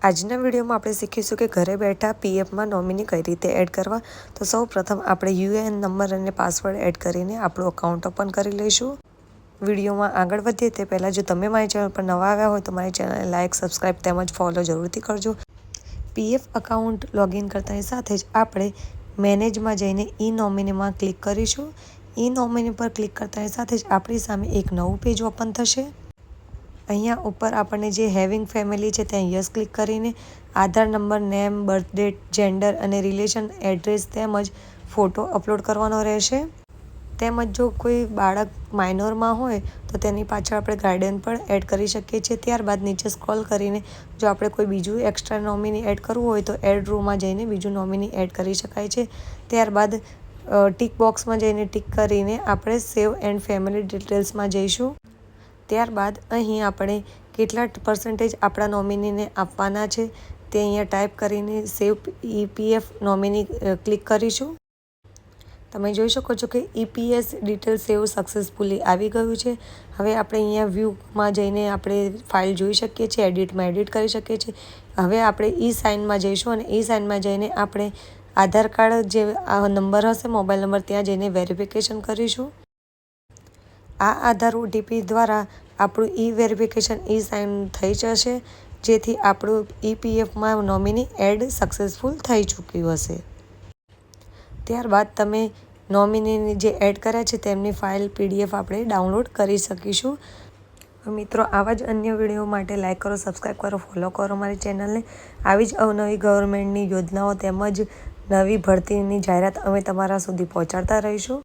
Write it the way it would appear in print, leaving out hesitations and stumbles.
આજના વિડીયોમાં આપણે શીખીશું કે ઘરે બેઠા પીએફમાં નોમિની કઈ રીતે એડ કરવા। તો સૌ પ્રથમ આપણે યુએએન નંબર અને પાસવર્ડ એડ કરીને આપણું અકાઉન્ટ ઓપન કરી લઈશું। વિડીયોમાં આગળ વધીએ તે પહેલાં જો તમે મારી ચેનલ પર નવા આવ્યા હોય તો મારી ચેનલને લાઇક, સબસ્ક્રાઈબ તેમજ ફોલો જરૂરથી કરજો। પીએફ અકાઉન્ટ લોગિન કરતાની સાથે જ આપણે મેનેજમાં જઈને ઈ નોમિનીમાં ક્લિક કરીશું। ઈ નોમિની પર ક્લિક કરતાની સાથે જ આપણી સામે એક નવું પેજ ઓપન થશે। અહીંયા ઉપર આપણને જે હેવિંગ ફેમિલી છે ત્યાં યસ ક્લિક કરીને Aadhaar number, name, birth date, gender અને રિલેશન, એડ્રેસ તેમજ ફોટો અપલોડ કરવાનો રહેશે। તેમજ જો કોઈ બાળક માઇનોરમાં હોય તો તેની પાછળ આપણે ગાર્ડિયન પણ એડ કરી શકીએ છીએ। ત્યારબાદ નીચે સ્ક્રોલ કરીને જો આપણે કોઈ બીજું એક્સ્ટ્રા નોમિની એડ કરવું હોય તો એડ રોમાં જઈને બીજું નોમિની એડ કરી શકાય છે। ત્યારબાદ ટિક બોક્સમાં જઈને ટિક કરીને આપણે સેવ એન્ડ ફેમિલી ડિટેલ્સમાં જઈશું। ત્યારબાદ અહીં આપણે કેટલા % આપણા નોમિનીને આપવાના છે તે અહીંયા ટાઈપ કરીને સેવ ઈપીએફ નોમિની ક્લિક કરીશું। તમે જોઈ શકો છો કે ઈપીએસ ડિટેલ સેવ સક્સેસફુલી આવી ગયું છે। હવે આપણે અહીંયા વ્યૂમાં જઈને આપણે ફાઇલ જોઈ શકીએ છીએ, એડિટમાં એડિટ કરી શકીએ છીએ। હવે આપણે ઈ સાઇનમાં જઈશું અને ઈ સાઇનમાં જઈને આપણે આધાર કાર્ડ જે નંબર હશે, મોબાઈલ નંબર, ત્યાં જઈને વેરિફિકેશન કરીશું। આ આધાર ઓટીપી દ્વારા આપણું ઈ વેરિફિકેશન ઈ સાઇન થઈ જશે, જેથી આપણું ઈપીએફમાં નોમિની એડ સક્સેસફુલ થઈ ચૂક્યું હશે। ત્યારબાદ તમે નોમિનીની જે એડ કર્યા છે તેમની ફાઇલ પીડીએફ આપણે ડાઉનલોડ કરી શકીશું। મિત્રો, આવા જ અન્ય વિડીયો માટે લાઇક કરો, સબસ્ક્રાઈબ કરો, ફોલો કરો મારી ચેનલને। આવી જ અવનવી ગવર્મેન્ટની યોજનાઓ તેમજ નવી ભરતીની જાહેરાત અમે તમારા સુધી પહોંચાડતા રહીશું।